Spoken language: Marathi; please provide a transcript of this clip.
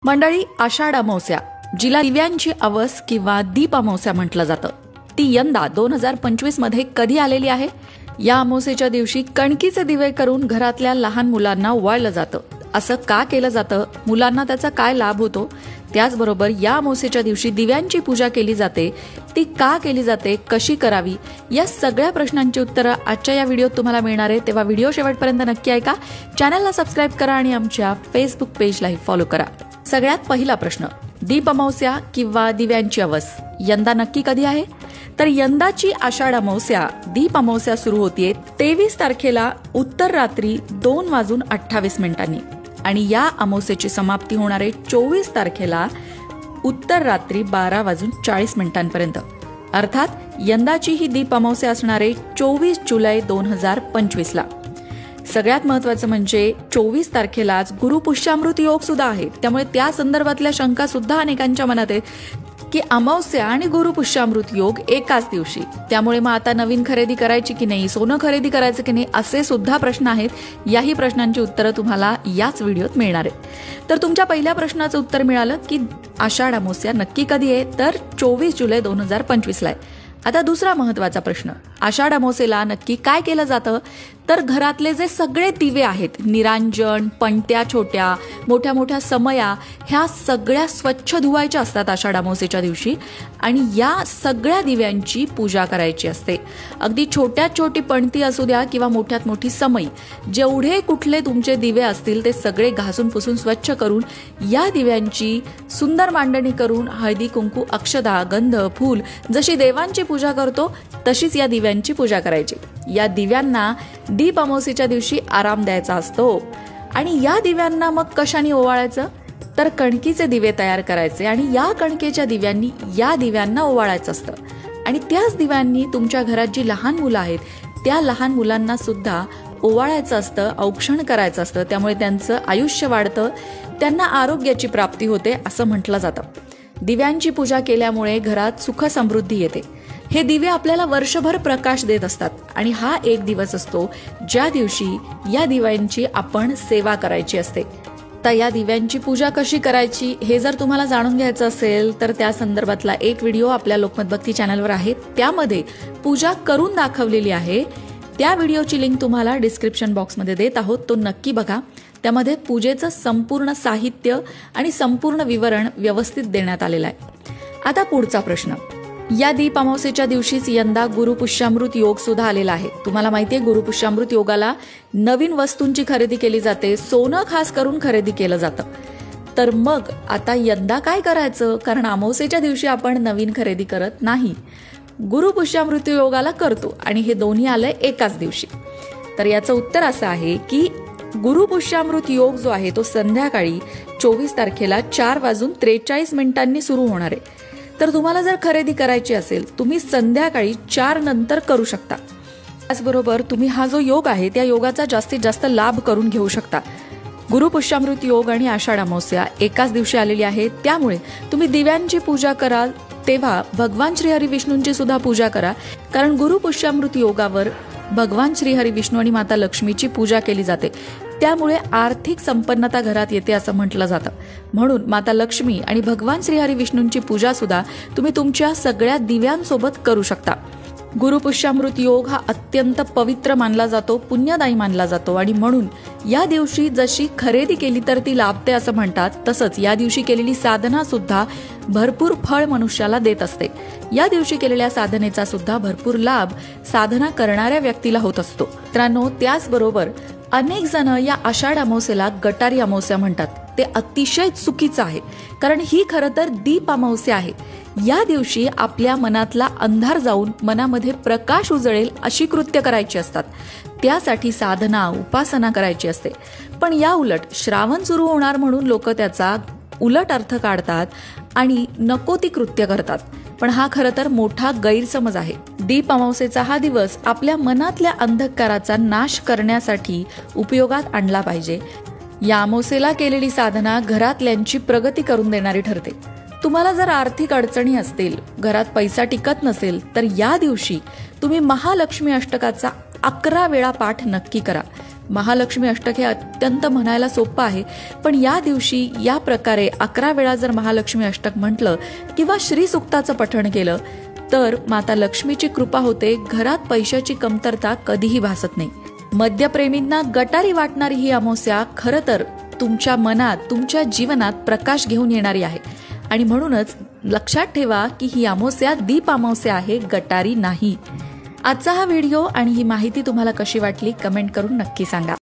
मंडळी, आषाढ अमावस्या जिला दिव्यांची अवस किंवा दीप अमावस्या म्हटलं जातं, ती यंदा 2025 मध्ये कधी आलेली आहे? या अमावस्येच्या दिवशी कणकीचे दिवे करून घरातल्या लहान मुलांना ओवाळलं जातं. असं का केलं जातं? मुलांना त्याचा काय लाभ होतो? त्याचबरोबर या अमावस्येच्या दिवशी दिव्यांची पूजा केली जाते, ती का केली जाते, कशी करावी, या सगळ्या प्रश्नांची उत्तरं आजच्या या व्हिडिओत तुम्हाला मिळणार आहे. तेव्हा व्हिडिओ शेवटपर्यंत नक्की ऐका, चॅनलला सबस्क्राईब करा आणि आमच्या फेसबुक पेजलाही फॉलो करा. सगळ्यात पहिला प्रश्न, दीप अमावस्या किंवा दिव्यांची अवस यंदा नक्की कधी आहे? तर यंदाची आषाढ अमावस्या दीप अमावस्या सुरू होतीये 23 तारखेला उत्तर रात्री 2:28 आणि या अमावस्येची समाप्ती होणार आहे 24 तारखेला उत्तर रात्री 12:40 अर्थात यंदाची ही दीप अमावस्या असणार आहे 24 जुलै 2025 सगळ्यात महत्वाचं म्हणजे 24 तारखेलाच गुरुपुष्यामृत योग सुद्धा आहे. त्यामुळे त्या संदर्भातल्या शंका सुद्धा अनेकांच्या मनात आहेत की अमावस्या आणि गुरुपुष्यामृत योग एकाच दिवशी, त्यामुळे मग आता नवीन खरेदी करायची की नाही, सोनं खरेदी करायचं की नाही, असे सुद्धा प्रश्न आहेत. याही प्रश्नांची उत्तरं तुम्हाला याच व्हिडिओत मिळणार आहेत. तर तुमच्या पहिल्या प्रश्नाचं उत्तर मिळालं की आषाढ अमावस्या नक्की कधी आहे, तर 24 जुलै 2025 आहे. आता दुसरा महत्वाचा प्रश्न, आषाढ अमावस्येला नक्की काय केलं जातं? तर घरातले जे सगळे दिवे आहेत, निरांजन, पणत्या, छोट्या मोठ्या मोठ्या समया, ह्या सगळ्या स्वच्छ धुवायच्या असतात आषाढ अमावस्येच्या दिवशी आणि या सगळ्या दिव्यांची पूजा करायची असते. अगदी छोट्यात छोटी पणती असू द्या किंवा मोठ्यात मोठी समई, जेवढे कुठले तुमचे दिवे असतील ते सगळे घासून पुसून स्वच्छ करून या दिव्यांची सुंदर मांडणी करून हळदी कुंकू, अक्षदा, गंध, फूल, जशी देवांची पूजा करतो तशीच या दिव्यांची पूजा करायची. या दिव्यांना दीप अमावस्येच्या दिवशी आराम द्यायचा असतो आणि या दिव्यांना मग कशाने ओवाळायचं? तर कणकीचे दिवे तयार करायचे आणि या कणकेच्या दिव्यांनी या दिव्यांना ओवाळायचं असतं आणि त्याच दिव्यांनी तुमच्या घरात जी लहान मुलं आहेत त्या लहान मुलांना सुद्धा ओवाळायचं असतं, औक्षण करायचं असतं. त्यामुळे त्यांचं आयुष्य वाढतं, त्यांना आरोग्याची प्राप्ती होते असं म्हटलं जातं. दिव्यांची पूजा केल्यामुळे घरात सुख समृद्धी येते. हे दिवे आपल्याला वर्षभर प्रकाश देत असतात आणि हा एक दिवस असतो ज्या दिवशी या दिव्यांची आपण सेवा करायची असते. तर या दिव्यांची पूजा कशी करायची हे जर तुम्हाला जाणून घ्यायचं असेल तर त्या संदर्भातला एक व्हिडिओ आपल्या लोकमत भक्ती चॅनलवर आहे, त्यामध्ये पूजा करून दाखवलेली आहे. त्या व्हिडिओची लिंक तुम्हाला डिस्क्रिप्शन बॉक्समध्ये देत आहोत, तो नक्की बघा. त्यामध्ये पूजेचं संपूर्ण साहित्य आणि संपूर्ण विवरण व्यवस्थित देण्यात आलेलं आहे. आता पुढचा प्रश्न, या दीप अमावस्येच्या दिवशीच यंदा गुरुपुष्यामृत योग सुद्धा आलेला आहे. तुम्हाला माहितीये गुरुपुष्यामृत योगाला नवीन वस्तूंची खरेदी केली जाते, सोनं खास करून खरेदी केलं जातं. तर मग आता यंदा काय करायचं? कारण अमावस्येच्या दिवशी आपण नवीन खरेदी करत नाही, गुरुपुष्यामृत योगाला करतो आणि हे दोन्ही आलंय एकाच दिवशी. तर याचं उत्तर असं आहे की गुरुपुष्यामृत योग जो आहे तो संध्याकाळी 24 तारखेला 4:43 सुरू होणार आहे. तर तुम्हाला जर खरेदी करायची असेल तुम्ही संध्याकाळी 4 नंतर करू शकता. त्याचबरोबर तुम्ही हा जो योग आहे त्या योगाचा जास्तीत जास्त लाभ करून घेऊ शकता. गुरुपुष्यामृत योग आणि आषाढ अमावस्या एकाच दिवशी आलेली आहे, त्यामुळे तुम्ही दिव्यांची पूजा कराल तेव्हा भगवान श्रीहरी विष्णूंची सुद्धा पूजा करा. कारण गुरुपुष्यामृत योगावर भगवान श्रीहरी विष्णू आणि माता लक्ष्मीची पूजा केली जाते, त्यामुळे आर्थिक संपन्नता घरात येते असं म्हटलं जातं. म्हणून माता लक्ष्मी आणि भगवान श्रीहरी विष्णूंची पूजा सुद्धा तुम्ही तुमच्या सगळ्या दिव्यांसोबत करू शकता. गुरुपुष्यामृत योग हा अत्यंत पवित्र मानला जातो, पुण्यदायी मानला जातो आणि म्हणून या दिवशी जशी खरेदी केली तर ती लाभते असं म्हणतात, तसंच या दिवशी केलेली साधना सुद्धा भरपूर फळ मनुष्याला देत असते. या दिवशी केलेल्या साधनेचा सुद्धा भरपूर लाभ साधना करणाऱ्या व्यक्तीला होत असतो. मित्रांनो, त्याचबरोबर अनेक जण या आषाढ अमावस्येला गटारी अमावस्या म्हणतात. ते अतिशय चुकीचं आहे, कारण ही खरं तर दीप अमावस्या आहे. या दिवशी आपल्या मनातला अंधार जाऊन मनामध्ये प्रकाश उजळेल अशी कृत्य करायची असतात. त्यासाठी साधना, उपासना करायची असते. पण या उलट श्रावण सुरू होणार म्हणून लोक त्याचा उलट अर्थ काढतात आणि नको ती कृत्य करतात. पण हा खरं तर मोठा गैरसमज आहे. दीप अमावस्येचा हा दिवस आपल्या मनातल्या अंधकाराचा नाश करण्यासाठी उपयोगात आणला पाहिजे. या अमावस्येला केलेली साधना घरातल्यांची प्रगती करून देणारी ठरते. तुम्हाला जर आर्थिक अडचणी असतील, घरात पैसा टिकत नसेल, तर या दिवशी तुम्ही महालक्ष्मी अष्टकाचा 11 वेळा पाठ नक्की करा. महालक्ष्मी अष्टक हे अत्यंत म्हणायला सोपं आहे, पण या दिवशी या प्रकारे 11 वेळा जर महालक्ष्मी अष्टक म्हटलं किंवा श्रीसुक्ताचं पठण केलं तर माता लक्ष्मीची कृपा होते. घरात पैशाची कमतरता कधीही भासत नाही. मद्यप्रेमींना गटारी वाटणारी ही अमावस्या खरं तर तुमच्या मनात, तुमच्या जीवनात प्रकाश घेऊन येणारी आहे आणि म्हणूनच लक्षात ठेवा की ही अमावस्या दीप अमावस्या आहे, गटारी नाही. आजचा हा व्हिडिओ आणि ही माहिती तुम्हाला कशी वाटली कमेंट करून नक्की सांगा.